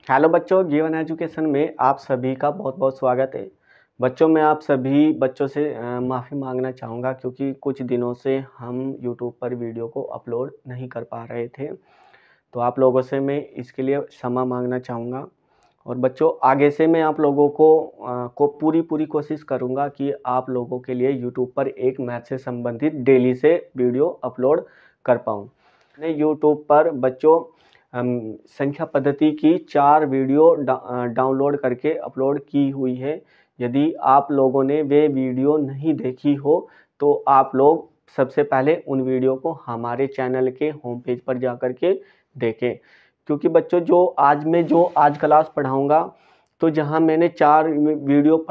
Hello बच्चों, जीवन education में आप सभी का बहुत बहुत स्वागत है। बच्चों, मैं आप सभी बच्चों से माफ़ी मांगना चाहूँगा क्योंकि कुछ दिनों से हम यूट्यूब पर वीडियो को अपलोड नहीं कर पा रहे थे। तो आप लोगों से मैं इसके लिए क्षमा मांगना चाहूँगा। और बच्चों, आगे से मैं आप लोगों को पूरी कोशिश करूँगा कि आप लोगों के लिए यूट्यूब पर एक मैथ से संबंधित डेली से वीडियो अपलोड कर पाऊँ। मैंने यूट्यूब पर बच्चों संख्या पद्धति की 4 वीडियो डाउनलोड करके अपलोड की हुई है। यदि आप लोगों ने वे वीडियो नहीं देखी हो तो आप लोग सबसे पहले उन वीडियो को हमारे चैनल के होम पेज पर जा कर के देखें। क्योंकि बच्चों, जो आज क्लास पढ़ाऊँगा तो जहाँ मैंने 4 वीडियो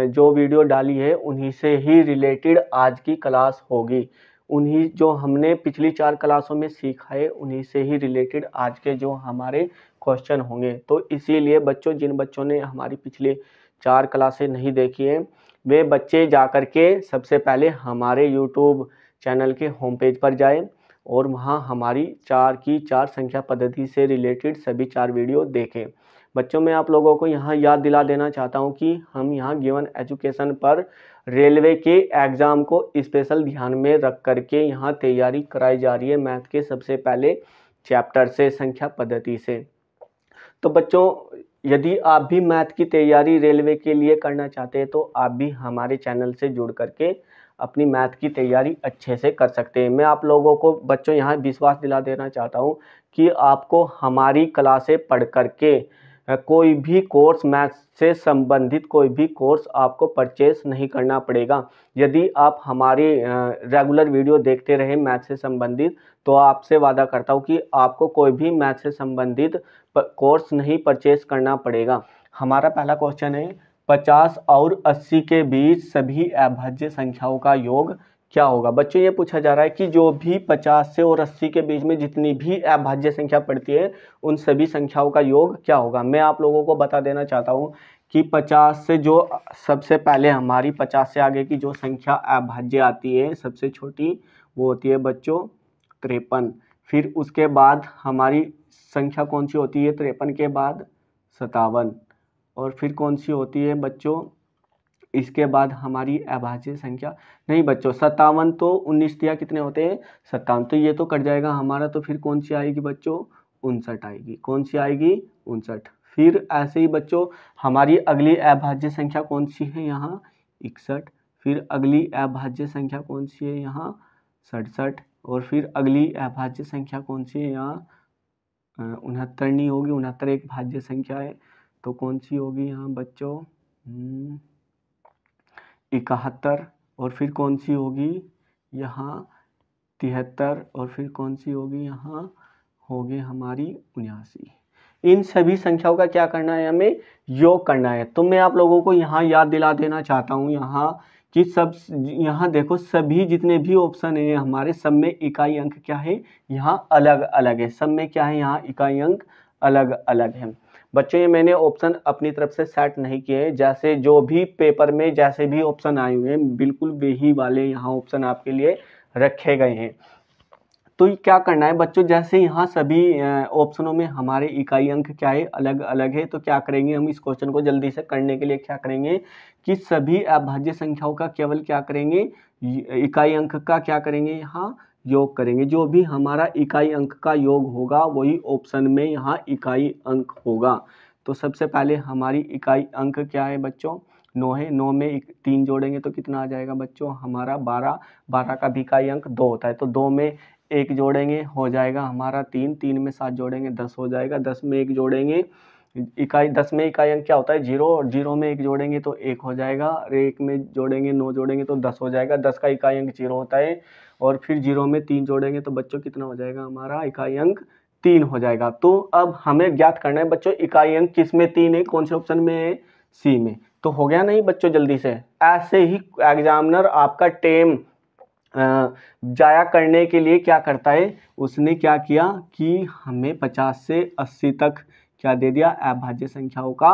जो वीडियो डाली है उन्हीं से ही रिलेटेड आज की क्लास होगी। उन्हीं जो हमने पिछली 4 क्लासों में सीखा है उन्हीं से ही रिलेटेड आज के जो हमारे क्वेश्चन होंगे। तो इसीलिए बच्चों, जिन बच्चों ने हमारी पिछले 4 क्लासें नहीं देखी हैं वे बच्चे जाकर के सबसे पहले हमारे यूट्यूब चैनल के होम पेज पर जाएं और वहां हमारी 4 की 4 संख्या पद्धति से रिलेटेड सभी 4 वीडियो देखें। बच्चों, मैं आप लोगों को यहाँ याद दिला देना चाहता हूँ कि हम यहाँ गिवन एजुकेशन पर रेलवे के एग्ज़ाम को स्पेशल ध्यान में रख करके यहाँ तैयारी कराई जा रही है मैथ के सबसे पहले चैप्टर से, संख्या पद्धति से। तो बच्चों, यदि आप भी मैथ की तैयारी रेलवे के लिए करना चाहते हैं तो आप भी हमारे चैनल से जुड़ करके अपनी मैथ की तैयारी अच्छे से कर सकते हैं। मैं आप लोगों को बच्चों यहाँ विश्वास दिला देना चाहता हूँ कि आपको हमारी क्लासें पढ़ करके कोई भी कोर्स, मैथ से संबंधित कोई भी कोर्स आपको परचेस नहीं करना पड़ेगा। यदि आप हमारी रेगुलर वीडियो देखते रहे मैथ से संबंधित तो आपसे वादा करता हूँ कि आपको कोई भी मैथ से संबंधित कोर्स नहीं परचेस करना पड़ेगा। हमारा पहला क्वेश्चन है, 50 और 80 के बीच सभी अभाज्य संख्याओं का योग क्या होगा। बच्चों, ये पूछा जा रहा है कि जो भी 50 से और 80 के बीच में जितनी भी अभाज्य संख्या पड़ती है उन सभी संख्याओं का योग क्या होगा। मैं आप लोगों को बता देना चाहता हूँ कि 50 से जो सबसे पहले हमारी 50 से आगे की जो संख्या अभाज्य आती है सबसे छोटी वो होती है बच्चों 53। फिर उसके बाद हमारी संख्या कौन सी होती है 53 के बाद 57। और फिर कौन सी होती है बच्चों, इसके बाद हमारी अभाज्य संख्या, नहीं बच्चों 57 तो 19 दिया कितने होते हैं 57, तो ये तो कट जाएगा हमारा। तो फिर कौन सी आएगी बच्चों 59 आएगी। कौन सी आएगी 59। फिर ऐसे ही बच्चों हमारी अगली अभाज्य संख्या कौन सी है यहाँ 61। फिर अगली अभाज्य संख्या कौन सी है यहाँ 67। और फिर अगली अभाज्य संख्या कौन सी है यहाँ 69 नहीं होगी, 69 एक भाज्य संख्या है तो कौन सी होगी यहाँ बच्चों 71। और फिर कौन सी होगी यहाँ 73। और फिर कौन सी होगी यहाँ होगी हमारी 79। इन सभी संख्याओं का क्या करना है, हमें योग करना है। तो मैं आप लोगों को यहाँ याद दिला देना चाहता हूँ यहाँ कि यहाँ देखो सभी जितने भी ऑप्शन है हमारे सब में इकाई अंक क्या है यहाँ अलग अलग है। सब में क्या है यहाँ इकाई अंक अलग अलग है। बच्चों, ये मैंने ऑप्शन अपनी तरफ से सेट नहीं किए हैं, जैसे जो भी पेपर में जैसे भी ऑप्शन आए हुए हैं बिल्कुल वही वाले यहाँ ऑप्शन आपके लिए रखे गए हैं। तो क्या करना है बच्चों, जैसे यहाँ सभी ऑप्शनों में हमारे इकाई अंक क्या है अलग अलग है तो क्या करेंगे हम इस क्वेश्चन को जल्दी से करने के लिए क्या करेंगे कि सभी अभाज्य संख्याओं का केवल क्या करेंगे इकाई अंक का क्या करेंगे यहाँ योग करेंगे। जो भी हमारा इकाई अंक का योग होगा वही ऑप्शन में यहाँ इकाई अंक होगा। तो सबसे पहले हमारी इकाई अंक क्या है बच्चों 9 है। 9 में 3 जोड़ेंगे तो कितना आ जाएगा बच्चों हमारा 12। 12 का भी इकाई अंक 2 होता है तो 2 में 1 जोड़ेंगे हो जाएगा हमारा 3। 3 में 7 जोड़ेंगे 10 हो जाएगा। 10 में 1 जोड़ेंगे 10 में इकाई अंक क्या होता है 0। और 0 में 1 जोड़ेंगे तो 1 हो जाएगा। 1 में जोड़ेंगे 9 जोड़ेंगे तो 10 हो जाएगा। 10 का इकाई अंक 0 होता है। और फिर 0 में 3 जोड़ेंगे तो बच्चों कितना हो जाएगा हमारा इकाई अंक 3 हो जाएगा। तो अब हमें ज्ञात करना है बच्चों इकाई अंक किस में 3 है, कौन से ऑप्शन में है सी में। तो हो गया नहीं बच्चों जल्दी से। ऐसे ही एग्जामिनर आपका टाइम जाया करने के लिए क्या करता है, उसने क्या किया कि हमें 50 से 80 तक क्या दे दिया अभाज्य संख्याओं का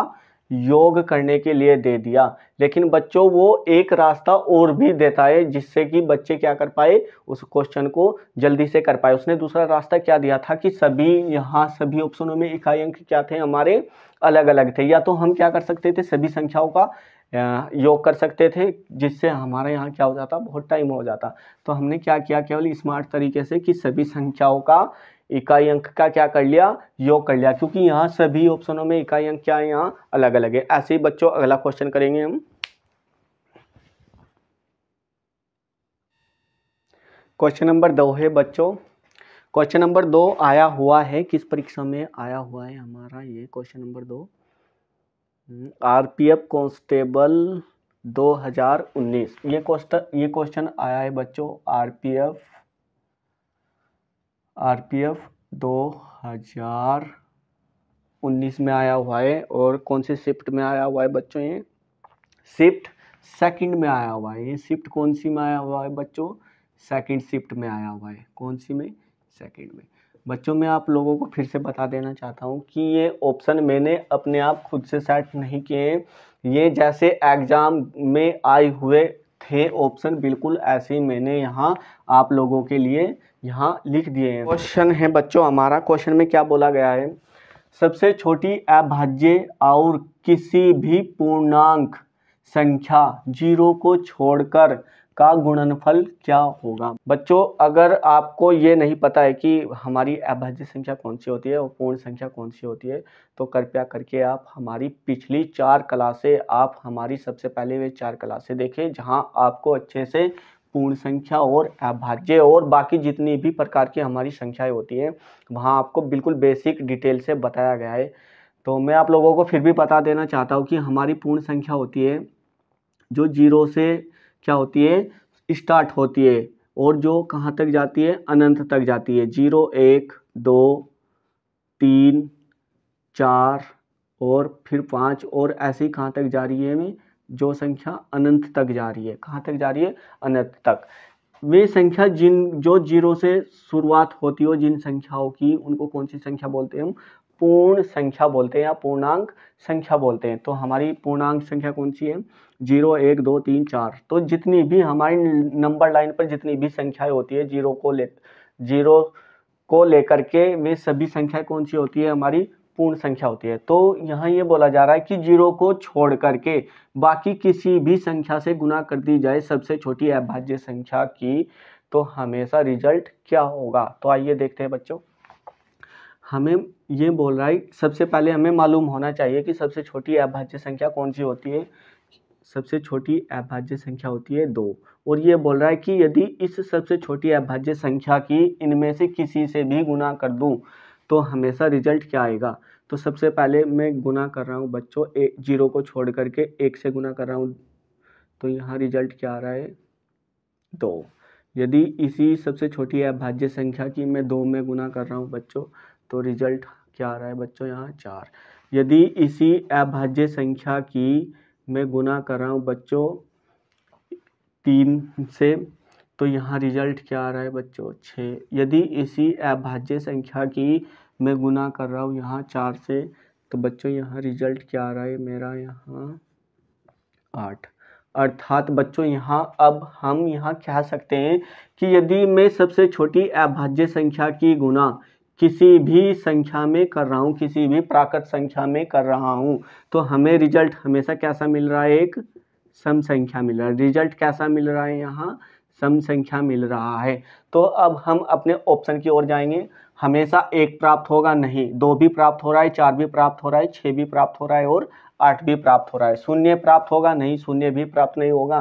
योग करने के लिए दे दिया, लेकिन बच्चों वो एक रास्ता और भी देता है जिससे कि बच्चे क्या कर पाए, उस क्वेश्चन को जल्दी से कर पाए। उसने दूसरा रास्ता क्या दिया था कि सभी ऑप्शनों में इकाई अंक क्या थे हमारे, अलग अलग थे। या तो हम क्या कर सकते थे, सभी संख्याओं का योग कर सकते थे, जिससे हमारा यहाँ क्या हो जाता, बहुत टाइम हो जाता। तो हमने क्या किया, केवल स्मार्ट तरीके से कि सभी संख्याओं का इकाई अंक का क्या कर लिया, योग कर लिया, क्योंकि यहाँ सभी ऑप्शनों में इकाई अंक क्या है, यहाँ अलग अलग है। ऐसे ही बच्चों अगला क्वेश्चन करेंगे हम। क्वेश्चन नंबर 2 है बच्चों। क्वेश्चन नंबर 2 आया हुआ है, किस परीक्षा में आया हुआ है हमारा ये क्वेश्चन नंबर 2, आरपीएफ कांस्टेबल 2019। ये क्वेश्चन आया है बच्चों आरपीएफ 2019 में आया हुआ है। और कौन सी शिफ्ट में आया हुआ है बच्चों, ये शिफ्ट सेकंड में आया हुआ है। ये शिफ्ट कौन सी में आया हुआ है बच्चों, सेकंड शिफ्ट में आया हुआ है। कौन सी में, सेकंड में। बच्चों मैं आप लोगों को फिर से बता देना चाहता हूँ कि ये ऑप्शन मैंने अपने आप खुद से सेट नहीं किए, ये जैसे एग्जाम में आए हुए थे ऑप्शन, बिल्कुल ऐसे ही मैंने यहाँ आप लोगों के लिए यहाँ लिख दिए हैं। क्वेश्चन है बच्चों हमारा, क्वेश्चन में क्या बोला गया है, सबसे छोटी अभाज्य और किसी भी पूर्णांक संख्या 0 को छोड़कर का गुणनफल क्या होगा। बच्चों अगर आपको ये नहीं पता है कि हमारी अभाज्य संख्या कौन सी होती है और पूर्ण संख्या कौन सी होती है, तो कृपया करके आप हमारी पिछली 4 क्लासें, आप हमारी सबसे पहले वे 4 क्लासें देखें, जहां आपको अच्छे से पूर्ण संख्या और अभाज्य और बाकी जितनी भी प्रकार की हमारी संख्याएं होती हैं, वहाँ आपको बिल्कुल बेसिक डिटेल से बताया गया है। तो मैं आप लोगों को फिर भी बता देना चाहता हूँ कि हमारी पूर्ण संख्या होती है जो 0 से क्या होती है, स्टार्ट होती है, और जो कहाँ तक जाती है, अनंत तक जाती है। 0, 1, 2, 3, 4 और फिर 5, और ऐसे ही कहाँ तक जा रही है, जो संख्या अनंत तक जा रही है। कहाँ तक जा रही है, अनंत तक। वे संख्या जो 0 से शुरुआत होती हो जिन संख्याओं की, उनको कौन सी संख्या बोलते हैं हम, पूर्ण संख्या बोलते हैं या पूर्णांक संख्या बोलते हैं। तो हमारी पूर्णांक संख्या कौन सी है, 0, 1, 2, 3, 4। तो जितनी भी हमारी नंबर लाइन पर जितनी भी संख्याएं होती है, 0 को लेकर के वे सभी संख्या कौन सी होती है, हमारी पूर्ण संख्या होती है। तो यहाँ ये बोला जा रहा है कि 0 को छोड़ करके बाकी किसी भी संख्या से गुना कर दी जाए सबसे छोटी अभाज्य संख्या की, तो हमेशा रिजल्ट क्या होगा। तो आइए देखते हैं बच्चों, हमें ये बोल रहा है, सबसे पहले हमें मालूम होना चाहिए कि सबसे छोटी अभाज्य संख्या कौन सी होती है। सबसे छोटी अभाज्य संख्या होती है 2। और ये बोल रहा है कि यदि इस सबसे छोटी अभाज्य संख्या की इनमें से किसी से भी गुना कर दूं तो हमेशा रिजल्ट क्या आएगा। तो सबसे पहले मैं गुना कर रहा हूँ बच्चों, 0 को छोड़ करके 1 से गुना कर रहा हूँ, तो यहाँ रिजल्ट क्या आ रहा है, 2। यदि इसी सबसे छोटी अभाज्य संख्या की मैं 2 में गुना कर रहा हूँ बच्चों, तो रिजल्ट क्या आ रहा है बच्चों, यहाँ 4। यदि इसी अभाज्य संख्या की मैं गुना कर रहा हूँ बच्चों 3 से, तो यहाँ रिजल्ट क्या आ रहा है बच्चों, 6। यदि इसी अभाज्य संख्या की मैं गुना कर रहा हूँ यहाँ 4 से, तो बच्चों यहाँ रिजल्ट क्या आ रहा है मेरा, यहाँ 8। अर्थात बच्चों यहाँ अब हम यहाँ कह सकते हैं कि यदि मैं सबसे छोटी अभाज्य संख्या की गुना किसी भी संख्या में कर रहा हूँ, किसी भी प्राकृत संख्या में कर रहा हूँ, तो हमें रिजल्ट हमेशा कैसा मिल रहा है, एक सम संख्या मिल रहा है। रिजल्ट कैसा मिल रहा है, यहाँ सम संख्या मिल रहा है। तो अब हम अपने ऑप्शन की ओर जाएंगे। हमेशा 1 प्राप्त होगा नहीं, 2 भी प्राप्त हो रहा है, 4 भी प्राप्त हो रहा है, 6 भी प्राप्त हो रहा है और 8 भी प्राप्त हो रहा है। 0 प्राप्त होगा नहीं, 0 भी प्राप्त नहीं होगा,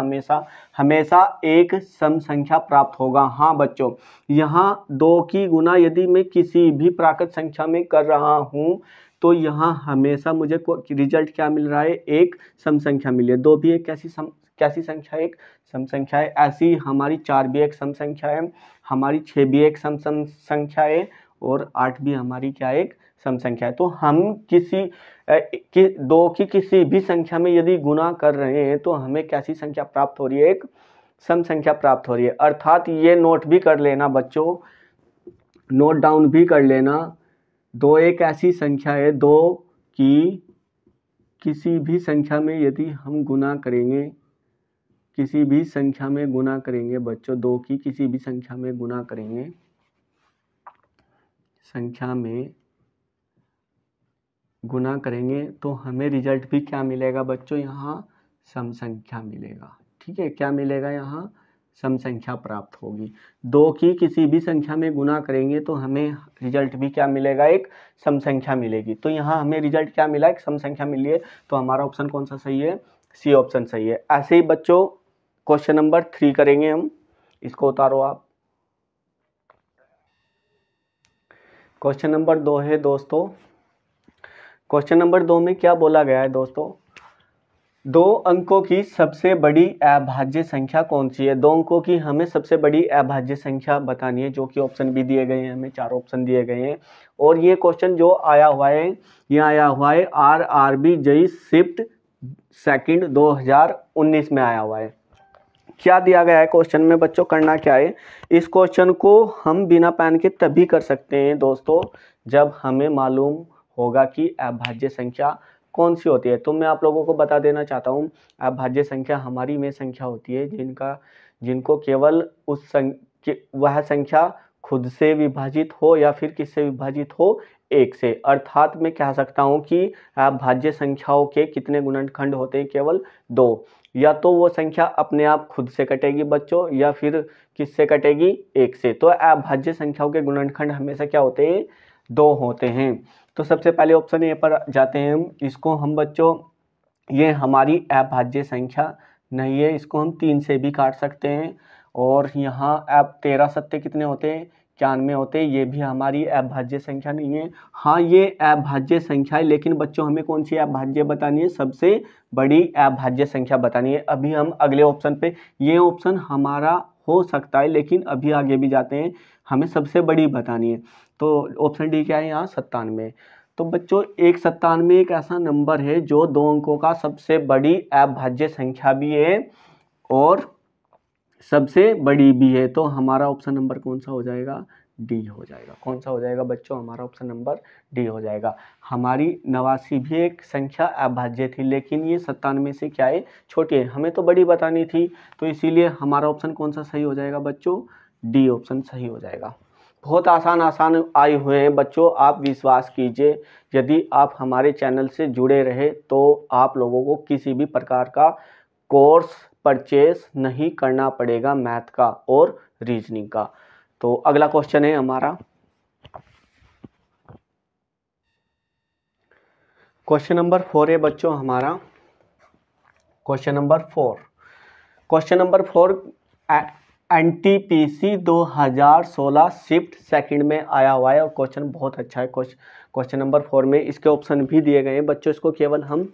हमेशा एक सम संख्या प्राप्त होगा। हाँ बच्चों, यहाँ 2 की गुना यदि मैं किसी भी प्राकृत संख्या में कर रहा हूँ, तो यहाँ हमेशा मुझे रिजल्ट क्या मिल रहा है, एक सम संख्या मिली है। 2 भी एक कैसी संख्या, एक सम संख्या है। ऐसी हमारी 4 भी एक सम संख्या है, हमारी 6 भी एक सम संख्या है और 8 भी हमारी क्या, एक सम संख्या है। तो हम 2 की किसी भी संख्या में यदि गुना कर रहे हैं तो हमें कैसी संख्या प्राप्त हो रही है, एक सम संख्या प्राप्त हो रही है। अर्थात ये नोट भी कर लेना बच्चों, नोट डाउन भी कर लेना, 2 एक ऐसी संख्या है 2 की किसी भी संख्या में यदि हम गुना करेंगे, किसी भी संख्या में गुना करेंगे बच्चों, 2 की किसी भी संख्या में गुना करेंगे, संख्या में गुना करेंगे तो हमें रिजल्ट भी क्या मिलेगा बच्चों, यहाँ सम संख्या मिलेगा। ठीक है, क्या मिलेगा, यहाँ सम संख्या प्राप्त होगी। 2 की किसी भी संख्या में गुना करेंगे तो हमें रिजल्ट भी क्या मिलेगा, एक सम संख्या मिलेगी। तो यहाँ हमें रिजल्ट क्या मिला, एक सम संख्या मिली है। तो हमारा ऑप्शन कौन सा सही है, सी ऑप्शन सही है। ऐसे ही बच्चों क्वेश्चन नंबर 3 करेंगे हम, इसको उतारो आप। क्वेश्चन नंबर 2 है दोस्तों, क्वेश्चन नंबर 2 में क्या बोला गया है दोस्तों, 2 अंकों की सबसे बड़ी अभाज्य संख्या कौन सी है। 2 अंकों की हमें सबसे बड़ी अभाज्य संख्या बतानी है, जो कि ऑप्शन भी दिए गए हैं, हमें 4 ऑप्शन दिए गए हैं। और ये क्वेश्चन जो आया हुआ है, ये आया हुआ है RRB JEE शिफ्ट सेकंड 2019 में आया हुआ है। क्या दिया गया है क्वेश्चन में बच्चों, करना क्या है, इस क्वेश्चन को हम बिना पेन के तभी कर सकते हैं दोस्तों जब हमें मालूम होगा कि अभाज्य संख्या कौन सी होती है। तो मैं आप लोगों को बता देना चाहता हूँ, अभाज्य संख्या हमारी वे संख्या होती है जिनको केवल वह संख्या खुद से विभाजित हो या फिर किससे विभाजित हो, 1 से। अर्थात मैं कह सकता हूँ कि अभाज्य संख्याओं के कितने गुणनखंड होते हैं, केवल 2। या तो वो संख्या अपने आप खुद से कटेगी बच्चों, या फिर किससे कटेगी, 1 से। तो अभाज्य संख्याओं के गुणनखंड हमेशा क्या होते हैं, 2 होते हैं। तो सबसे पहले ऑप्शन ए पर जाते हैं हम। इसको हम बच्चों, ये हमारी अभाज्य संख्या नहीं है, इसको हम 3 से भी काट सकते हैं। और यहाँ अब 13 सत्ते कितने होते हैं, 91 होते हैं, ये भी हमारी अभाज्य संख्या नहीं है। हाँ, ये अभाज्य संख्या है, लेकिन बच्चों हमें कौन सी अभाज्य बतानी है, सबसे बड़ी अभाज्य संख्या बतानी है। अभी हम अगले ऑप्शन पे, ये ऑप्शन हमारा हो सकता है लेकिन अभी आगे भी जाते हैं, हमें सबसे बड़ी बतानी है। तो ऑप्शन डी क्या है यहाँ, 97। तो बच्चों 197 एक ऐसा नंबर है जो 2 अंकों का सबसे बड़ी अभाज्य संख्या भी है और सबसे बड़ी भी है। तो हमारा ऑप्शन नंबर कौन सा हो जाएगा, डी हो जाएगा। कौन सा हो जाएगा बच्चों, हमारा ऑप्शन नंबर डी हो जाएगा। हमारी 89 भी एक संख्या अभाज्य थी, लेकिन ये 97 से क्या है, छोटी है, हमें तो बड़ी बतानी थी। तो इसीलिए हमारा ऑप्शन कौन सा सही हो जाएगा बच्चों, डी ऑप्शन सही हो जाएगा। बहुत आसान आए हुए हैं बच्चों, आप विश्वास कीजिए। यदि आप हमारे चैनल से जुड़े रहे तो आप लोगों को किसी भी प्रकार का कोर्स परचेस नहीं करना पड़ेगा मैथ का और रीजनिंग का। तो अगला क्वेश्चन है हमारा, क्वेश्चन नंबर 4 है बच्चों हमारा। Question number 4, question number 4 NTPC 2016 shift second में आया हुआ है और क्वेश्चन बहुत अच्छा है। क्वेश्चन नंबर 4 में इसके ऑप्शन भी दिए गए हैं बच्चों, इसको केवल हम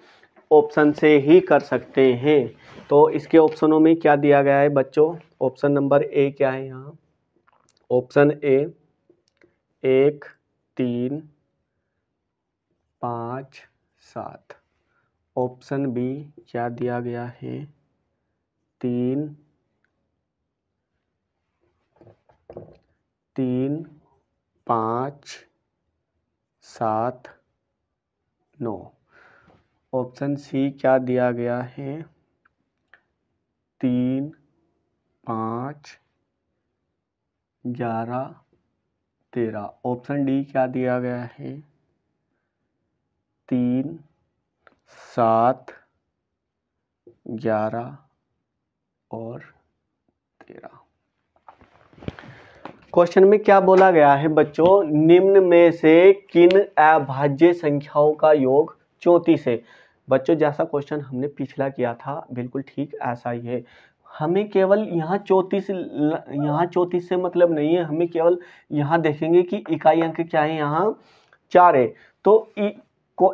ऑप्शन से ही कर सकते हैं। तो इसके ऑप्शनों में क्या दिया गया है बच्चों, ऑप्शन नंबर ए क्या है यहाँ, ऑप्शन ए 1 3 5 7। ऑप्शन बी क्या दिया गया है, 3 5 7 9। ऑप्शन सी क्या दिया गया है, 3 5 11 13। ऑप्शन डी क्या दिया गया है, 3 7 11 और 13। क्वेश्चन में क्या बोला गया है बच्चों, निम्न में से किन अभाज्य संख्याओं का योग 34 है। बच्चों जैसा क्वेश्चन हमने पिछला किया था बिल्कुल ठीक ऐसा ही है। हमें केवल यहाँ 34 से मतलब नहीं है, हमें केवल यहाँ देखेंगे कि इकाई अंक क्या है, यहाँ 4 है। तो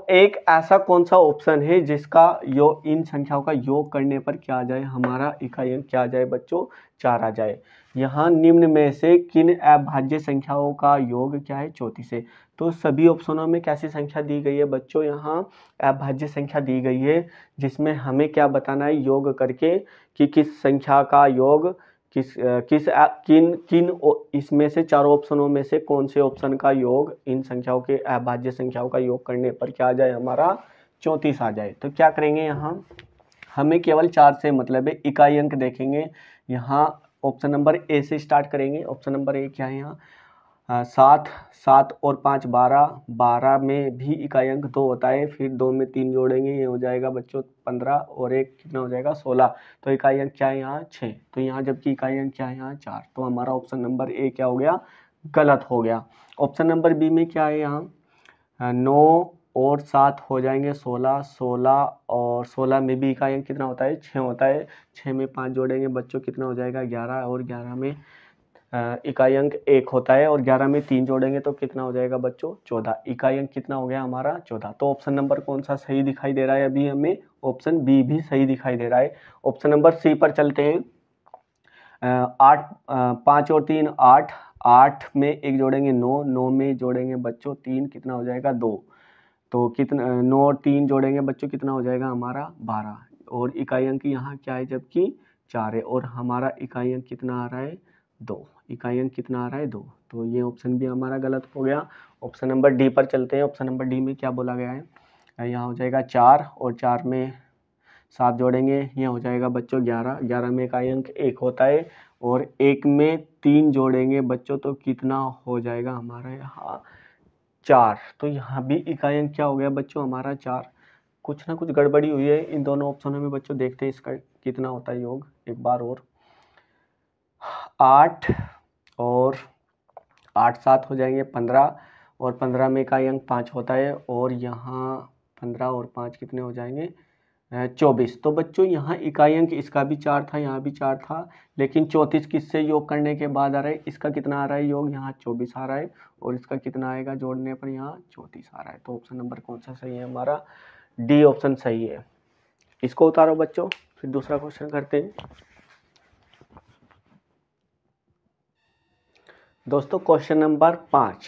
एक ऐसा कौन सा ऑप्शन है जिसका योग, इन संख्याओं का योग करने पर क्या आ जाए, हमारा इकाई अंक क्या आ जाए बच्चों, 4 आ जाए। यहाँ निम्न में से किन अभाज्य संख्याओं का योग क्या है, 34 है। तो सभी ऑप्शनों में कैसी संख्या दी गई है बच्चों, यहाँ अभाज्य संख्या दी गई है, जिसमें हमें क्या बताना है, योग करके कि किस संख्या का योग किन इसमें से चारों ऑप्शनों में से कौन से ऑप्शन का योग इन संख्याओं के अभाज्य संख्याओं का योग करने पर क्या आ जाए, हमारा 34 आ जाए। तो क्या करेंगे, यहाँ हमें केवल 4 से मतलब है, इकाई अंक देखेंगे। यहाँ ऑप्शन नंबर ए से स्टार्ट करेंगे। ऑप्शन नंबर ए क्या है यहाँ, 7, 7 और 5 12, 12 में भी इकाई अंक 2 होता है, फिर 2 में 3 जोड़ेंगे, ये हो जाएगा बच्चों 15 और 1 कितना हो जाएगा 16। तो इकाई अंक क्या है यहाँ 6। तो यहाँ जबकि इकाई अंक क्या है यहाँ 4। तो हमारा ऑप्शन नंबर ए क्या हो गया, गलत हो गया। ऑप्शन नंबर बी में क्या है यहाँ, 9 और 7 हो जाएंगे 16, 16 और 16 में भी इकाई अंक कितना होता है 6 होता है। 6 में 5 जोड़ेंगे बच्चों कितना हो जाएगा 11, और 11 में इकाई अंक 1 होता है, और 11 में 3 जोड़ेंगे तो कितना हो जाएगा बच्चों 14। इकाई अंक कितना हो गया हमारा 14। तो ऑप्शन नंबर कौन सा सही दिखाई दे रहा है अभी हमें, ऑप्शन बी भी सही दिखाई दे रहा है। ऑप्शन नंबर सी पर चलते हैं। 8, 5 और 3 8, 8 में 1 जोड़ेंगे 9, 9 में जोड़ेंगे बच्चों 3 कितना हो जाएगा 2। तो कितना 9 और 3 जोड़ेंगे बच्चों कितना हो जाएगा हमारा 12, और इकाई अंक यहाँ क्या है जबकि 4 है, और हमारा इकाई अंक कितना आ रहा है 2। इकाई अंक कितना आ रहा है 2। तो ये ऑप्शन भी हमारा गलत हो गया। ऑप्शन नंबर डी पर चलते हैं। ऑप्शन नंबर डी में क्या बोला गया है, यहाँ हो जाएगा 4 और 4 में 7 जोड़ेंगे, ये हो जाएगा बच्चों 11, 11 में इकाई अंक 1 होता है, और 1 में 3 जोड़ेंगे बच्चों तो कितना हो जाएगा हमारा यहाँ 4। तो यहाँ भी इकाई अंक क्या हो गया बच्चों हमारा 4। कुछ ना कुछ गड़बड़ी हुई है इन दोनों ऑप्शनों में बच्चों, देखते हैं इसका कितना होता है योग एक बार और। 8 और 8 7 हो जाएंगे 15, और 15 में इकाई अंक 5 होता है, और यहाँ 15 और 5 कितने हो जाएंगे 24। तो बच्चों यहाँ इकाई अंक इसका भी 4 था, यहाँ भी 4 था, लेकिन 34 किससे योग करने के बाद आ रहा है, इसका कितना आ रहा है योग यहाँ 24 आ रहा है, और इसका कितना आएगा जोड़ने पर यहाँ 34 आ रहा है। तो ऑप्शन नंबर कौन सा सही है हमारा, डी ऑप्शन सही है। इसको उतारो बच्चों, फिर दूसरा क्वेश्चन करते हैं। दोस्तों क्वेश्चन नंबर 5,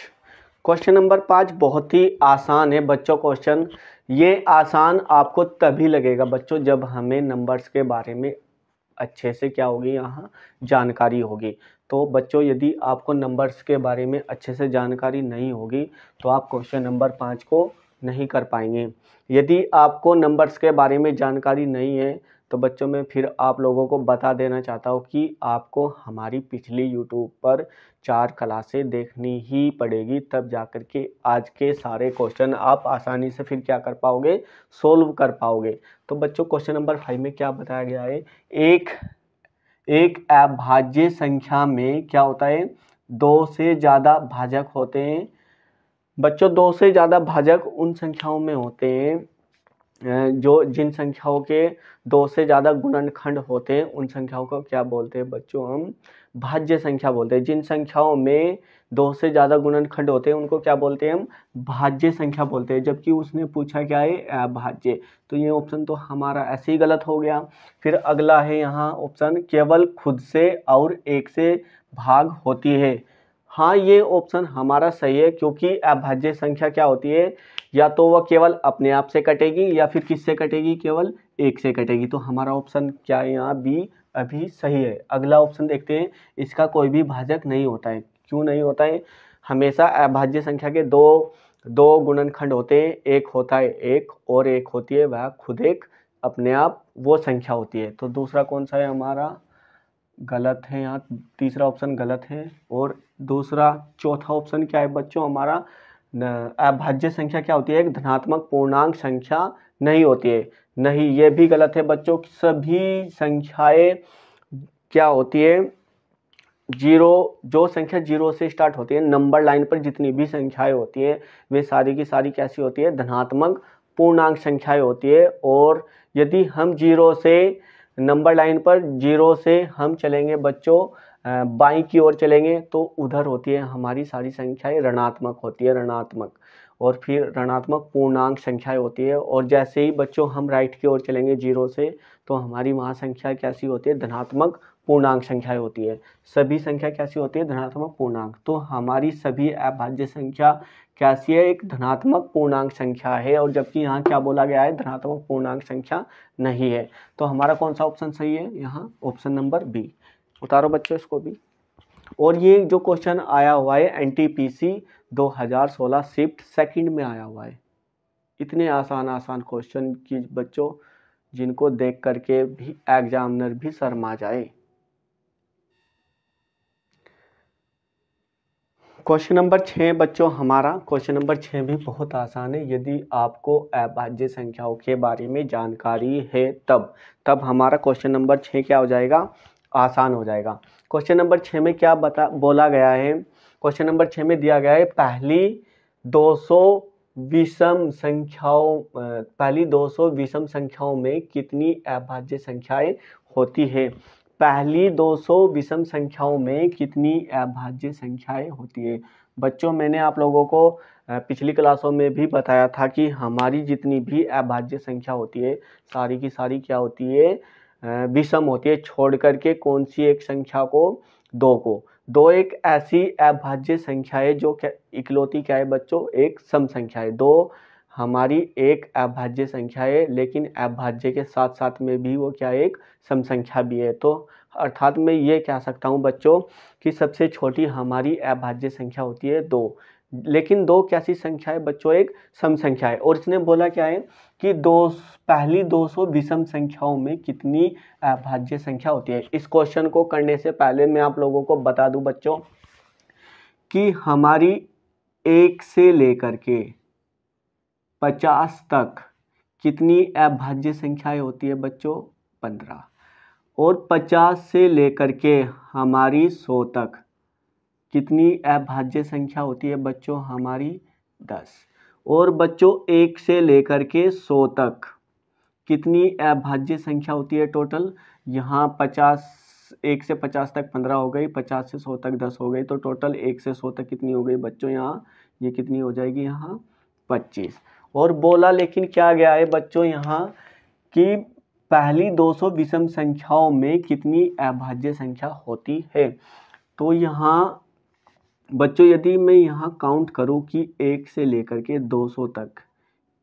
क्वेश्चन नंबर 5 बहुत ही आसान है बच्चों क्वेश्चन। ये आसान आपको तभी लगेगा बच्चों जब हमें नंबर्स के बारे में अच्छे से क्या होगी यहाँ जानकारी होगी। तो बच्चों यदि आपको नंबर्स के बारे में अच्छे से जानकारी नहीं होगी तो आप क्वेश्चन नंबर 5 को नहीं कर पाएंगे। यदि आपको नंबर्स के बारे में जानकारी नहीं है तो बच्चों मैं फिर आप लोगों को बता देना चाहता हूँ कि आपको हमारी पिछली यूट्यूब पर 4 क्लासें देखनी ही पड़ेगी, तब जाकर के आज के सारे क्वेश्चन आप आसानी से फिर क्या कर पाओगे, सोल्व कर पाओगे। तो बच्चों क्वेश्चन नंबर 5 में क्या बताया गया है, एक अभाज्य संख्या में क्या होता है 2 से ज़्यादा भाजक होते हैं। बच्चों 2 से ज़्यादा भाजक उन संख्याओं में होते हैं जो जिन संख्याओं के 2 से ज़्यादा गुणनखंड होते हैं, उन संख्याओं को क्या बोलते हैं बच्चों, हम भाज्य संख्या बोलते हैं। जिन संख्याओं में 2 से ज़्यादा गुणनखंड होते हैं उनको क्या बोलते हैं, हम भाज्य संख्या बोलते हैं। जबकि उसने पूछा क्या है अभाज्य, तो ये ऑप्शन तो हमारा ऐसे ही गलत हो गया। फिर अगला है यहाँ ऑप्शन, केवल खुद से और 1 से भाग होती है। हाँ ये ऑप्शन हमारा सही है, क्योंकि अभाज्य संख्या क्या होती है, या तो वह केवल अपने आप से कटेगी या फिर किससे कटेगी, केवल 1 से कटेगी। तो हमारा ऑप्शन क्या है यहाँ बी अभी सही है। अगला ऑप्शन देखते हैं, इसका कोई भी भाजक नहीं होता है। क्यों नहीं होता है, हमेशा अभाज्य संख्या के दो गुणनखंड होते हैं, एक होता है 1 और एक होती है वह खुद एक अपने आप वो संख्या होती है। तो दूसरा कौन सा है हमारा, गलत है यहाँ, तीसरा ऑप्शन गलत है। और दूसरा चौथा ऑप्शन क्या है बच्चों हमारा, अभाज्य संख्या क्या होती है, एक धनात्मक पूर्णांक संख्या नहीं होती है। नहीं, ये भी गलत है बच्चों। सभी संख्याएं क्या होती है, जीरो, जो संख्या 0 से स्टार्ट होती है, नंबर लाइन पर जितनी भी संख्याएं होती है वे सारी की सारी कैसी होती है, धनात्मक पूर्णांक संख्याएं होती है। और यदि हम 0 से नंबर लाइन पर 0 से हम चलेंगे बच्चों बाईं की ओर चलेंगे तो उधर होती है हमारी सारी संख्याएं ऋणात्मक होती है, ऋणात्मक, और फिर ऋणात्मक पूर्णांक संख्याएं होती है। और जैसे ही बच्चों हम राइट की ओर चलेंगे 0 से तो हमारी वहाँ संख्या कैसी होती है, धनात्मक पूर्णांक संख्याएं होती है। सभी संख्या कैसी होती है, धनात्मक पूर्णांक। तो हमारी सभी अभाज्य संख्या कैसी है, एक धनात्मक पूर्णांक संख्या है, और जबकि यहाँ क्या बोला गया है, धनात्मक पूर्णांक संख्या नहीं है। तो हमारा कौन सा ऑप्शन सही है यहाँ, ऑप्शन नंबर बी। उतारो बच्चों इसको भी। और ये जो क्वेश्चन आया हुआ है NTPC 2016 शिफ्ट सेकंड में आया हुआ है। इतने आसान आसान क्वेश्चन की बच्चों जिनको देख करके भी एग्जामिनर भी शर्मा जाए। क्वेश्चन नंबर 6 बच्चों हमारा, क्वेश्चन नंबर 6 भी बहुत आसान है। यदि आपको अभाज्य संख्याओं के बारे में जानकारी है तब हमारा क्वेश्चन नंबर 6 क्या हो जाएगा, आसान हो जाएगा। क्वेश्चन नंबर 6 में क्या बोला गया है, क्वेश्चन नंबर 6 में दिया गया है पहली 200 विषम संख्याओं में कितनी अभाज्य संख्याएं होती है। पहली 200 विषम संख्याओं में कितनी अभाज्य संख्याएं होती है। बच्चों मैंने आप लोगों को पिछली क्लासों में भी बताया था कि हमारी जितनी भी अभाज्य संख्या होती है सारी की सारी क्या होती है, विषम होती है, छोड़ करके कौन सी एक संख्या को, दो को। दो एक ऐसी अभाज्य संख्या है जो इकलौती क्या है बच्चों, एक सम संख्या है। दो हमारी एक अभाज्य संख्या है, लेकिन अभाज्य के साथ साथ में भी वो क्या, एक सम संख्या भी है। तो अर्थात मैं ये कह सकता हूँ बच्चों कि सबसे छोटी हमारी अभाज्य संख्या होती है 2। लेकिन 2 कैसी संख्या है बच्चों, एक सम संख्या है। और इसने बोला क्या है कि पहली 200 विषम संख्याओं में कितनी अभाज्य संख्या होती है। इस क्वेश्चन को करने से पहले मैं आप लोगों को बता दूं बच्चों कि हमारी 1 से लेकर के 50 तक कितनी अभाज्य संख्याएं होती है बच्चों, 15। और 50 से लेकर के हमारी 100 तक कितनी अभाज्य संख्या होती है बच्चों, हमारी 10। और बच्चों 1 से लेकर के 100 तक कितनी अभाज्य संख्या होती है टोटल, यहाँ 50, 1 से 50 तक 15 हो गई, 50 से 100 तक 10 हो गई, तो टोटल 1 से 100 तक कितनी हो गई बच्चों, यहाँ ये कितनी हो जाएगी, यहाँ 25। और बोला लेकिन क्या गया है बच्चों यहाँ कि पहली 200 विषम संख्याओं में कितनी अभाज्य संख्या होती है। तो यहाँ बच्चों यदि मैं यहाँ काउंट करूँ कि 1 से लेकर के 200 तक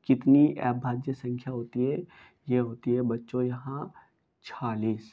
कितनी अभाज्य संख्या होती है, ये होती है बच्चों यहाँ 46।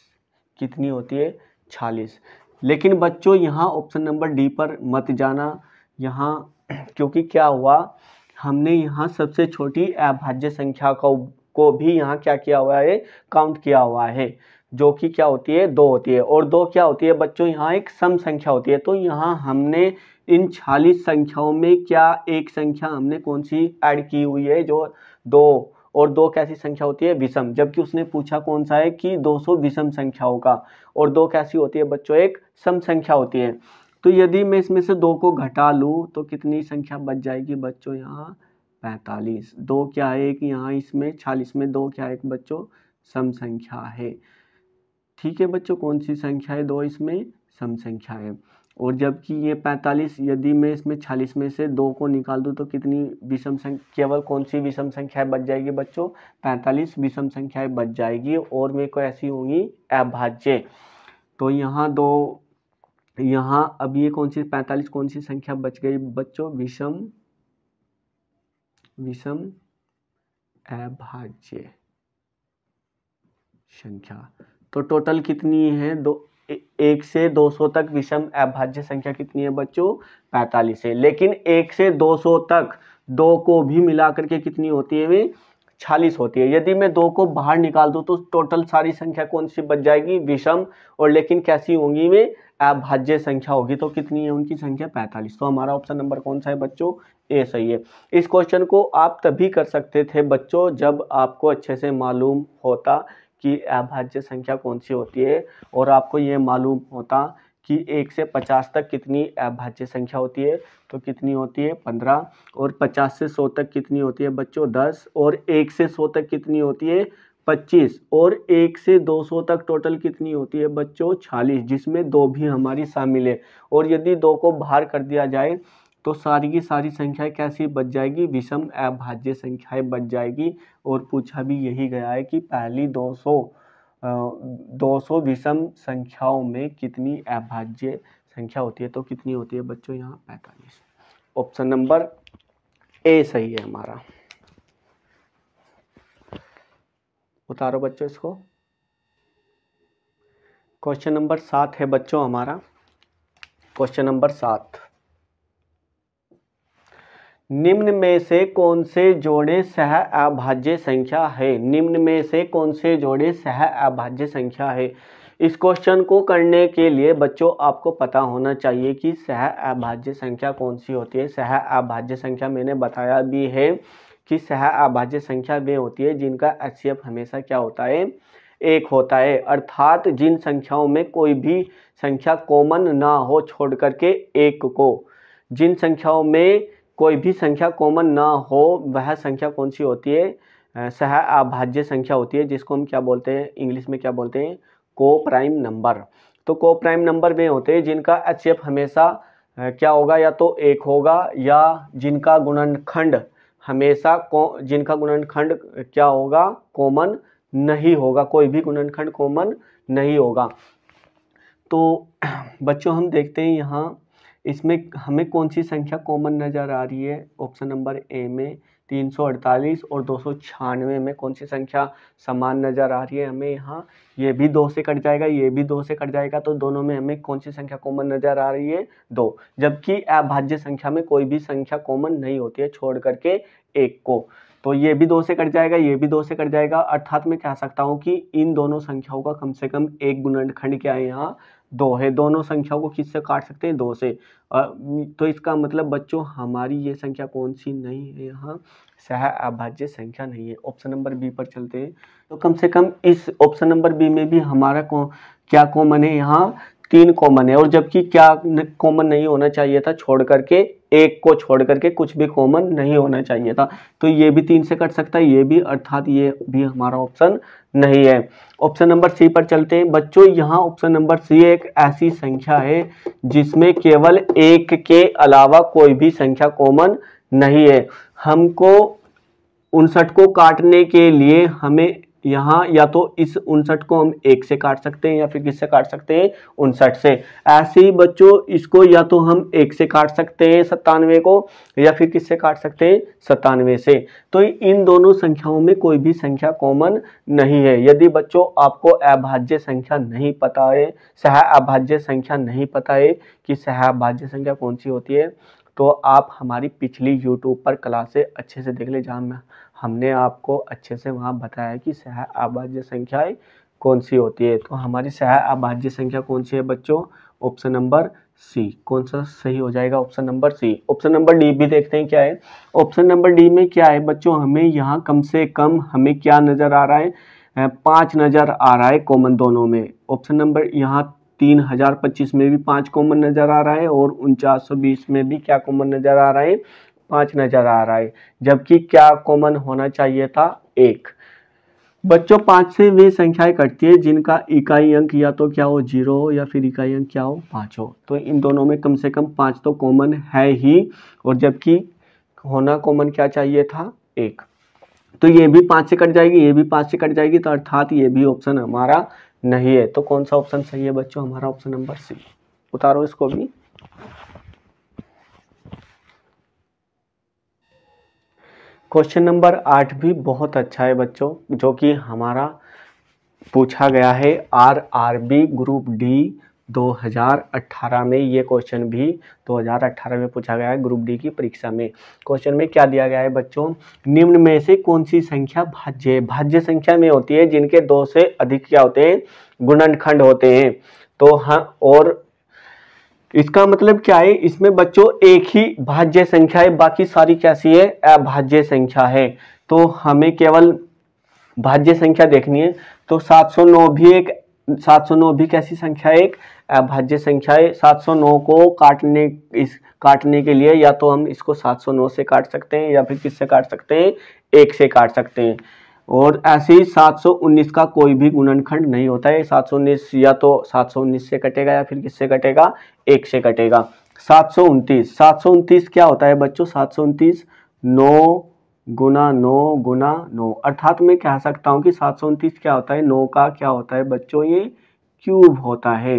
कितनी होती है, 46। लेकिन बच्चों यहाँ ऑप्शन नंबर डी पर मत जाना यहाँ, क्योंकि क्या हुआ, हमने यहाँ सबसे छोटी अभाज्य संख्या को भी यहाँ क्या किया हुआ है, काउंट किया हुआ है, जो कि क्या होती है, 2 होती है। और 2 क्या होती है बच्चों, यहाँ एक सम संख्या होती है। तो यहाँ हमने इन 46 संख्याओं में क्या एक संख्या हमने कौन सी ऐड की हुई है, जो 2। और 2 कैसी संख्या होती है, विषम। जबकि उसने पूछा कौन सा है कि 200 विषम संख्याओं का, और 2 कैसी होती है बच्चों, एक सम संख्या होती है। तो यदि मैं इसमें से 2 को घटा लूँ तो कितनी संख्या बच जाएगी बच्चों, यहाँ 45। 2 क्या है कि यहाँ इसमें 46 में 2 क्या है बच्चों, सम संख्या है। ठीक है बच्चों, कौन सी संख्या है, 2 इसमें सम संख्या है। और जबकि ये 45, यदि मैं इसमें 46 में से 2 को निकाल दूं तो कितनी विषम संख्या, केवल कौन सी विषम संख्या बच जाएगी बच्चों, 45 विषम संख्याएं बच जाएगी। और मेरे को ऐसी होंगी अभाज्य। तो यहाँ 2, यहाँ अब ये कौन सी 45 कौन सी संख्या बच गई बच्चों, विषम अभाज्य संख्या। तो टोटल कितनी है, 1 से 200 तक विषम अभाज्य संख्या कितनी है बच्चों, 45 है। लेकिन 1 से 200 तक 2 को भी मिला करके कितनी होती है, वे 46 होती है। यदि मैं 2 को बाहर निकाल दूं तो टोटल सारी संख्या कौन सी बच जाएगी, विषम। और लेकिन कैसी होंगी, वे अभाज्य संख्या होगी। तो कितनी है उनकी संख्या, 45। तो हमारा ऑप्शन नंबर कौन सा है बच्चों, ए सही है। इस क्वेश्चन को आप तभी कर सकते थे बच्चों जब आपको अच्छे से मालूम होता कि अभाज्य संख्या कौन सी होती है, और आपको ये मालूम होता कि 1 से 50 तक कितनी अभाज्य संख्या होती है। तो कितनी होती है, 15। और 50 से 100 तक कितनी होती है बच्चों, 10। और 1 से 100 तक कितनी होती है, 25। और 1 से 200 तक टोटल कितनी होती है बच्चों, 46, जिसमें 2 भी हमारी शामिल है। और यदि 2 को बाहर कर दिया जाए तो सारी की सारी संख्याएं कैसी बच जाएगी, विषम अभाज्य संख्याएं बच जाएगी। और पूछा भी यही गया है कि पहली 200 विषम संख्याओं में कितनी अभाज्य संख्या होती है। तो कितनी होती है बच्चों, यहाँ 45। ऑप्शन नंबर ए सही है हमारा। उतारो बच्चों इसको। क्वेश्चन नंबर 7 है बच्चों हमारा, क्वेश्चन नंबर 7। निम्न में से कौन से जोड़े सह अभाज्य संख्या है? निम्न में से कौन से जोड़े सह अभाज्य संख्या है? इस क्वेश्चन को करने के लिए बच्चों आपको पता होना चाहिए कि सह अभाज्य संख्या कौन सी होती है। सह अभाज्य संख्या मैंने बताया भी है कि सह अभाज्य संख्या वे होती है जिनका HCF हमेशा क्या होता है? 1 होता है। अर्थात जिन संख्याओं में कोई भी संख्या कॉमन ना हो छोड़ करके 1 को, जिन संख्याओं में कोई भी संख्या कॉमन ना हो वह संख्या कौन सी होती है? सह अभाज्य संख्या होती है, जिसको हम क्या बोलते हैं? इंग्लिश में क्या बोलते हैं? को प्राइम नंबर। तो को प्राइम नंबर वे होते हैं जिनका HCF हमेशा क्या होगा? या तो 1 होगा, या जिनका गुणनखंड हमेशा जिनका गुणनखंड क्या होगा? कॉमन नहीं होगा, कोई भी गुणनखंड कॉमन नहीं होगा। तो बच्चों हम देखते हैं यहाँ इसमें हमें कौन सी संख्या कॉमन नज़र आ रही है। ऑप्शन नंबर ए में 348 और 296 में कौन सी संख्या समान नज़र आ रही है हमें? यहाँ ये भी 2 से कट जाएगा, ये भी 2 से कट जाएगा, तो दोनों में हमें कौन सी संख्या कॉमन नज़र आ रही है? 2। जबकि अभाज्य संख्या में कोई भी संख्या कॉमन नहीं होती है छोड़ करके 1 को। तो ये भी 2 से कट जाएगा, ये भी 2 से कट जाएगा। अर्थात मैं कह सकता हूँ कि इन दोनों संख्याओं का कम से कम एक गुणनखंड क्या है? यहाँ 2 है। दोनों संख्याओं को किससे काट सकते हैं? 2 से। तो इसका मतलब बच्चों हमारी ये संख्या कौन सी नहीं है? यहाँ सह अभाज्य संख्या नहीं है। ऑप्शन नंबर बी पर चलते हैं। तो कम से कम इस ऑप्शन नंबर बी में भी हमारा क्या कॉमन है? यहाँ 3 कॉमन है। और जबकि क्या कॉमन नहीं होना चाहिए था? छोड़ करके 1 को छोड़ करके कुछ भी कॉमन नहीं होना चाहिए था। तो ये भी 3 से कट सकता है, ये भी, अर्थात ये भी हमारा ऑप्शन नहीं है। ऑप्शन नंबर सी पर चलते हैं। बच्चों यहाँ ऑप्शन नंबर सी एक ऐसी संख्या है जिसमें केवल 1 के अलावा कोई भी संख्या कॉमन नहीं है। हमको 59 को काटने के लिए हमें यहाँ या तो इस 59 को हम 1 से काट सकते हैं या फिर किससे काट सकते हैं? 59 से। ऐसे ही बच्चों इसको या तो हम 1 से काट सकते हैं 97 को, या फिर किससे काट सकते हैं? 97 से। तो इन दोनों संख्याओं में कोई भी संख्या कॉमन नहीं है। यदि बच्चों आपको अभाज्य संख्या नहीं पता है, सह अभाज्य संख्या नहीं पता है कि सह अभाज्य संख्या कौन सी होती है, तो आप हमारी पिछली यूट्यूब पर क्लासे अच्छे से देख ले, जहाँ हमने आपको अच्छे से वहाँ बताया कि सह अभाज्य संख्याएं कौन सी होती है। तो हमारी सह अभाज्य संख्या कौन सी है बच्चों? Option number C. कौन सा सही हो जाएगा? Option number C. Option number D भी देखते हैं क्या है। ऑप्शन नंबर डी में क्या है बच्चों? हमें यहाँ कम से कम हमें क्या नज़र आ रहा है? 5 नज़र आ रहा है कॉमन दोनों में। ऑप्शन नंबर यहाँ 3025 में भी 5 कॉमन नज़र आ रहा है, और 4920 में भी क्या कॉमन नज़र आ रहा है? 5 नज़र आ रहा है। जबकि क्या कॉमन होना चाहिए था? 1। बच्चों 5 से वे संख्याएं कटती है जिनका इकाई अंक या तो क्या हो? 0 हो, या फिर इकाई अंक क्या हो? 5 हो। तो इन दोनों में कम से कम 5 तो कॉमन है ही, और जबकि होना कॉमन क्या चाहिए था? 1। तो ये भी 5 से कट जाएगी, ये भी 5 से कट जाएगी, तो अर्थात ये भी ऑप्शन हमारा नहीं है। तो कौन सा ऑप्शन सही है बच्चों? हमारा ऑप्शन नंबर सी। उतारो इसको भी। क्वेश्चन नंबर 8 भी बहुत अच्छा है बच्चों, जो कि हमारा पूछा गया है RRB ग्रुप डी 2018 में। ये क्वेश्चन भी 2018 में पूछा गया है ग्रुप डी की परीक्षा में। क्वेश्चन में क्या दिया गया है बच्चों? निम्न में से कौन सी संख्या भाज्य है? भाज्य संख्या में होती है जिनके 2 से अधिक क्या होते हैं? गुणनखंड होते हैं। तो हाँ, और इसका मतलब क्या है? इसमें बच्चों एक ही भाज्य संख्या है, बाकी सारी कैसी है? अभाज्य संख्या है। तो हमें केवल भाज्य संख्या देखनी है। तो 709 भी कैसी संख्या है? एक अभाज्य संख्या है। 709 को काटने के लिए या तो हम इसको 709 से काट सकते हैं, या फिर किससे काट सकते हैं? 1 से काट सकते हैं। और ऐसे ही 719 का कोई भी गुणनखंड नहीं होता है। 719 या तो 719 से कटेगा, या फिर किससे कटेगा? 1 से कटेगा। 729 क्या होता है बच्चों? 729 9 गुना 9 गुना 9। अर्थात मैं कह सकता हूँ कि 729 क्या होता है? 9 का क्या होता है बच्चों? ये क्यूब होता है।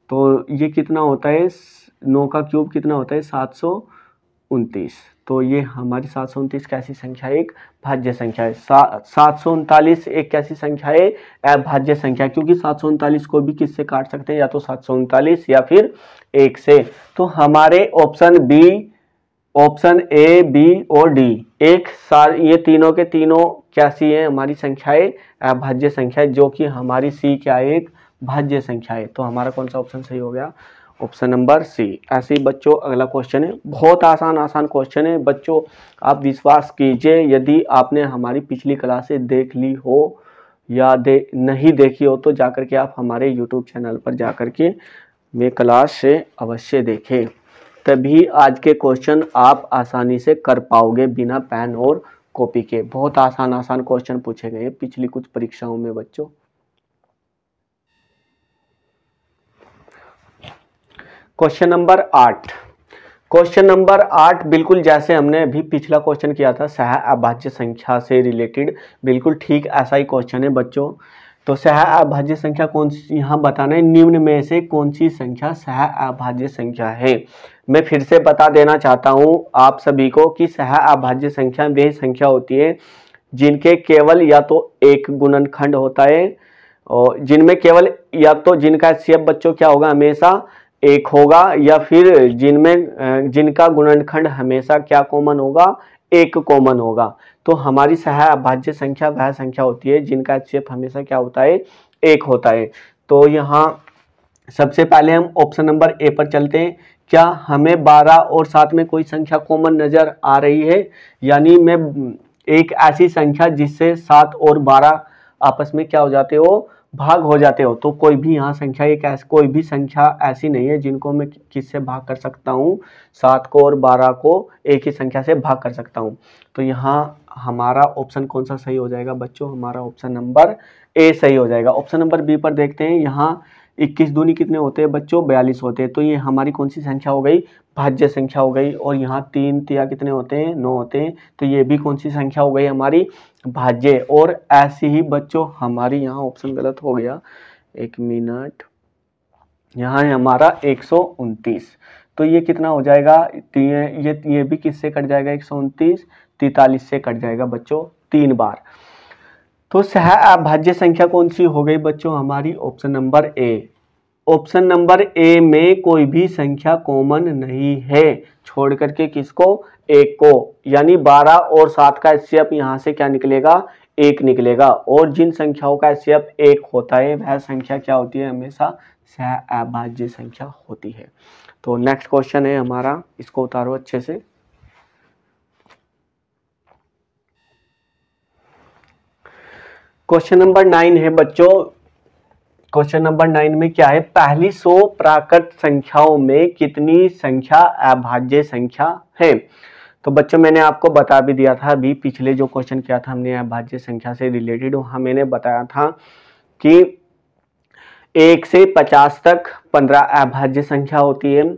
तो ये कितना होता है? 9 का क्यूब कितना होता है? 729। तो ये हमारी 729 कैसी संख्या है? एक भाज्य संख्या है। 739 एक कैसी संख्या है? अभाज्य संख्या, क्योंकि 739 को भी किससे काट सकते हैं? या तो 739 या फिर 1 से। तो हमारे option B option A, B और डी एक सार, ये तीनों के तीनों कैसी है हमारी संख्याएं, अभाज्य संख्या, जो कि हमारी सी क्या है, एक भाज्य संख्या है। तो हमारा कौन सा ऑप्शन सही हो गया, ऑप्शन नंबर सी। ऐसे ही बच्चों अगला क्वेश्चन है, बहुत आसान क्वेश्चन है बच्चों, आप विश्वास कीजिए, यदि आपने हमारी पिछली क्लासें देख ली हो या नहीं देखी हो तो जाकर के आप हमारे यूट्यूब चैनल पर जाकर के वे क्लास से अवश्य देखें, तभी आज के क्वेश्चन आप आसानी से कर पाओगे बिना पेन और कॉपी के। बहुत आसान क्वेश्चन पूछे गए पिछली कुछ परीक्षाओं में बच्चों। क्वेश्चन नंबर 8, क्वेश्चन नंबर 8 बिल्कुल जैसे हमने अभी पिछला क्वेश्चन किया था सह अभाज्य संख्या से रिलेटेड, बिल्कुल ठीक ऐसा ही क्वेश्चन है बच्चों। तो सह अभाज्य संख्या कौन सी, यहाँ बताना है निम्न में से कौन सी संख्या सह अभाज्य संख्या है। मैं फिर से बता देना चाहता हूँ आप सभी को कि सह अभाज्य संख्या वह संख्या होती है जिनके केवल या तो एक गुणनखंड होता है, और जिनमें केवल या तो जिनका HCF बच्चों क्या होगा, हमेशा एक होगा, या फिर जिनका गुणनखंड हमेशा क्या कॉमन होगा, एक कॉमन होगा। तो हमारी सह अभाज्य संख्या वह संख्या होती है जिनका HCF हमेशा क्या होता है, एक होता है। तो यहाँ सबसे पहले हम ऑप्शन नंबर ए पर चलते हैं। क्या हमें 12 और 7 में कोई संख्या कॉमन नजर आ रही है, यानी मैं एक ऐसी संख्या जिससे 7 और 12 आपस में क्या हो जाते हो, भाग हो जाते हो। तो कोई भी यहाँ संख्या कोई भी संख्या ऐसी नहीं है जिनको मैं किससे भाग कर सकता हूँ, 7 को और 12 को एक ही संख्या से भाग कर सकता हूँ। तो यहाँ हमारा ऑप्शन कौन सा सही हो जाएगा बच्चों, हमारा ऑप्शन नंबर ए सही हो जाएगा। ऑप्शन नंबर बी पर देखते हैं, यहाँ 21 दूनी कितने होते हैं बच्चों, 42 होते हैं। तो ये हमारी कौन सी संख्या हो गई, भाज्य संख्या हो गई। और यहाँ 3 तिया कितने होते हैं, 9 होते हैं। तो ये भी कौन सी संख्या हो गई हमारी, भाज्य। और ऐसी ही बच्चों हमारी यहाँ ऑप्शन गलत हो गया, एक मिनट, यहाँ है हमारा 129। तो ये कितना हो जाएगा, ये भी किससे कट जाएगा, 129 43 से कट जाएगा बच्चों 3 बार। तो सह अभाज्य संख्या कौन सी हो गई बच्चों हमारी, option number A. Option number A में कोई भी संख्या कॉमन नहीं है, छोड़ करके किसको, एक को, यानी 12 और 7 का HCF यहाँ से क्या निकलेगा, एक निकलेगा। और जिन संख्याओं का HCF एक होता है वह संख्या क्या होती है, हमेशा सह अभाज्य संख्या होती है। तो नेक्स्ट क्वेश्चन है हमारा, इसको उतारो अच्छे से। क्वेश्चन नंबर 9 है बच्चों। क्वेश्चन नंबर 9 में क्या है, पहली 100 प्राकृत संख्याओं में कितनी संख्या अभाज्य संख्या है। तो बच्चों मैंने आपको बता भी दिया था अभी, पिछले जो क्वेश्चन किया था हमने अभाज्य संख्या से रिलेटेड, वहां मैंने बताया था कि 1 से 50 तक 15 अभाज्य संख्या होती है,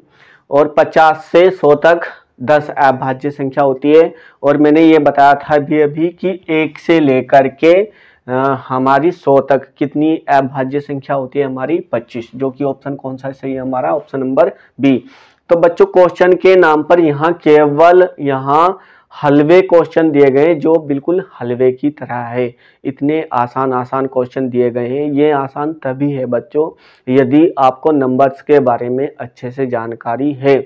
और 50 से 100 तक 10 अभाज्य संख्या होती है। और मैंने ये बताया था अभी कि 1 से लेकर के हमारी 100 तक कितनी अभाज्य संख्या होती है, हमारी 25, जो कि ऑप्शन कौन सा सही है हमारा, ऑप्शन नंबर बी। तो बच्चों क्वेश्चन के नाम पर यहाँ केवल यहाँ हलवे क्वेश्चन दिए गए जो बिल्कुल हलवे की तरह है, इतने आसान क्वेश्चन दिए गए हैं। ये आसान तभी है बच्चों यदि आपको नंबर्स के बारे में अच्छे से जानकारी है,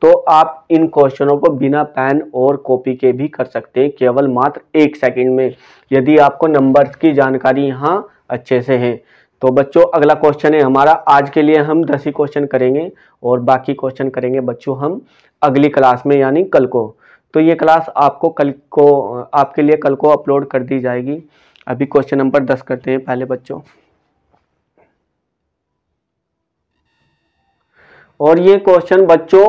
तो आप इन क्वेश्चनों को बिना पेन और कॉपी के भी कर सकते हैं, केवल मात्र 1 सेकंड में, यदि आपको नंबर्स की जानकारी यहाँ अच्छे से है। तो बच्चों अगला क्वेश्चन है हमारा, आज के लिए हम 10 ही क्वेश्चन करेंगे और बाकी क्वेश्चन करेंगे बच्चों हम अगली क्लास में, यानी कल को। तो ये क्लास आपके लिए कल को अपलोड कर दी जाएगी। अभी क्वेश्चन नंबर 10 करते हैं पहले बच्चों। और ये क्वेश्चन बच्चों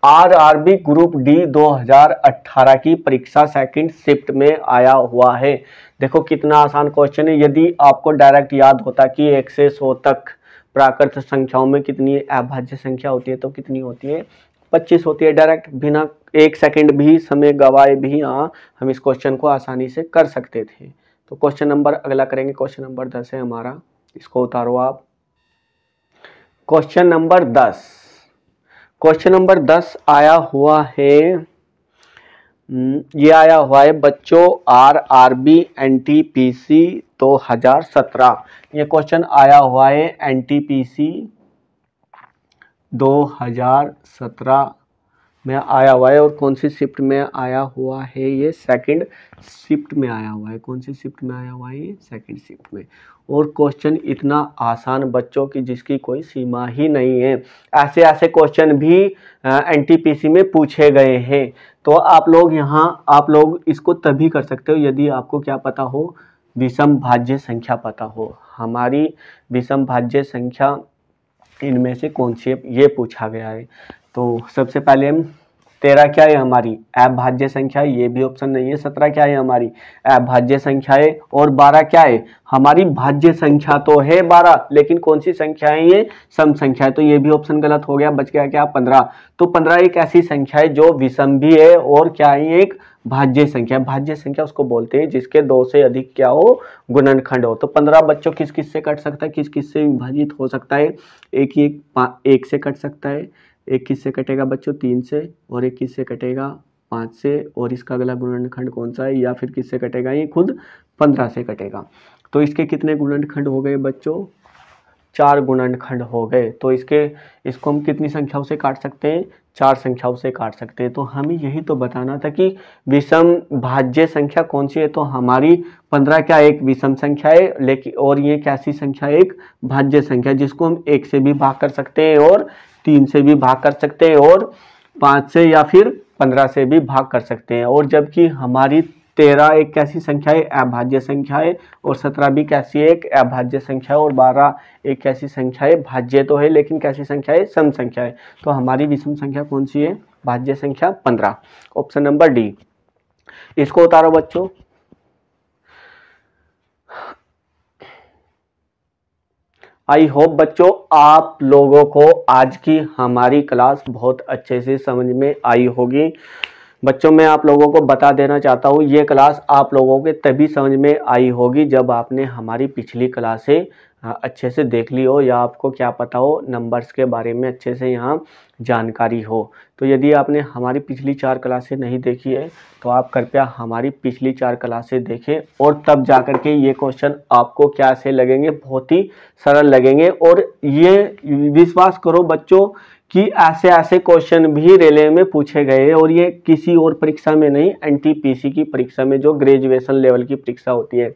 RRB ग्रुप डी 2018 की परीक्षा सेकंड शिफ्ट में आया हुआ है। देखो कितना आसान क्वेश्चन है, यदि आपको डायरेक्ट याद होता कि 1 से 100 तक प्राकृत संख्याओं में कितनी अभाज्य संख्या होती है, तो कितनी होती है, 25 होती है। डायरेक्ट बिना 1 सेकंड भी समय गवाए भी हम इस क्वेश्चन को आसानी से कर सकते थे। तो क्वेश्चन नंबर अगला करेंगे, क्वेश्चन नंबर 10 है हमारा, इसको उतारो आप। क्वेश्चन नंबर 10, क्वेश्चन नंबर 10 आया हुआ है, ये आया हुआ है बच्चों RRB NTPC 2017। ये क्वेश्चन आया हुआ है NTPC 2017 में आया हुआ है और कौन सी शिफ्ट में आया हुआ है, ये सेकंड शिफ्ट में आया हुआ है। कौन सी शिफ्ट में आया हुआ है, ये सेकंड शिफ्ट में। और क्वेश्चन इतना आसान बच्चों की जिसकी कोई सीमा ही नहीं है। ऐसे ऐसे क्वेश्चन भी एनटीपीसी में पूछे गए हैं। तो आप लोग इसको तभी कर सकते हो यदि आपको क्या पता हो, विषम भाज्य संख्या पता हो। हमारी विषम भाज्य संख्या इनमें से कौन सी है, ये पूछा गया है। तो सबसे पहले हम 13 क्या है हमारी अभाज्य संख्या, ये भी ऑप्शन नहीं है। 17 क्या है हमारी अभाज्य संख्या है। और 12 क्या है हमारी भाज्य संख्या। तो है 12 लेकिन कौन सी संख्या है, ये सम संख्या है। तो ये भी ऑप्शन गलत हो गया, बच गया क्या 15। तो 15 एक ऐसी संख्या है जो विषम भी है और क्या है, एक भाज्य संख्या। भाज्य संख्या उसको बोलते हैं जिसके 2 से अधिक क्या हो, गुणनखंड हो। तो 15 बच्चों किस किस से कट सकता है, किस किस से विभाजित हो सकता है, एक से कट सकता है। एक किस से कटेगा बच्चों, 3 से। और एक किस से कटेगा, 5 से। और इसका अगला गुणनखंड कौन सा है, या फिर किससे कटेगा, ये खुद 15 से कटेगा। तो इसके कितने गुणनखंड हो गए बच्चों, 4 गुणनखंड हो गए। तो इसको हम कितनी संख्याओं से काट सकते हैं, 4 संख्याओं से काट सकते हैं। तो हमें यही तो बताना था कि विषम भाज्य संख्या कौन सी है। तो हमारी 15 क्या एक विषम संख्या है, लेकिन और ये कैसी संख्या है, एक भाज्य संख्या, जिसको हम 1 से भी भाग कर सकते हैं और 3 से भी भाग कर सकते हैं और 5 से या फिर 15 से भी भाग कर सकते हैं। और जबकि हमारी 13 एक कैसी संख्या है, अभाज्य संख्या है। और 17 भी कैसी है, एक अभाज्य संख्या है। और 12 एक कैसी संख्या है, भाज्य तो है लेकिन कैसी संख्या है, सम संख्या है। तो हमारी विषम संख्या कौन सी है, भाज्य संख्या 15, ऑप्शन नंबर डी। इसको उतारो बच्चों। आई होप बच्चों आप लोगों को आज की हमारी क्लास बहुत अच्छे से समझ में आई होगी। बच्चों मैं आप लोगों को बता देना चाहता हूँ, ये क्लास आप लोगों के तभी समझ में आई होगी जब आपने हमारी पिछली क्लासें अच्छे से देख ली हो, या आपको क्या पता हो, नंबर्स के बारे में अच्छे से यहाँ जानकारी हो। तो यदि आपने हमारी पिछली 4 क्लासें नहीं देखी है तो आप कृपया हमारी पिछली 4 क्लासें देखें, और तब जाकर के ये क्वेश्चन आपको क्या से लगेंगे, बहुत ही सरल लगेंगे। और ये विश्वास करो बच्चों कि ऐसे ऐसे क्वेश्चन भी रेलवे में पूछे गए हैं, और ये किसी और परीक्षा में नहीं, एनटीपीसी की परीक्षा में, जो ग्रेजुएशन लेवल की परीक्षा होती है।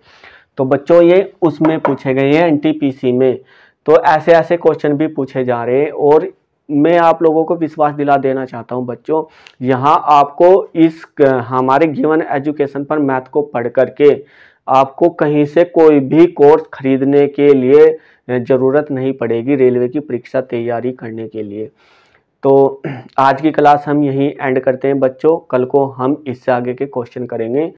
तो बच्चों ये उसमें पूछे गए हैं, एनटीपीसी में। तो ऐसे ऐसे क्वेश्चन भी पूछे जा रहे हैं। और मैं आप लोगों को विश्वास दिला देना चाहता हूं बच्चों, यहाँ आपको इस हमारे गिवन एजुकेशन पर मैथ को पढ़ करके आपको कहीं से कोई भी कोर्स खरीदने के लिए ज़रूरत नहीं पड़ेगी रेलवे की परीक्षा तैयारी करने के लिए। तो आज की क्लास हम यहीं एंड करते हैं बच्चों, कल को हम इससे आगे के क्वेश्चन करेंगे।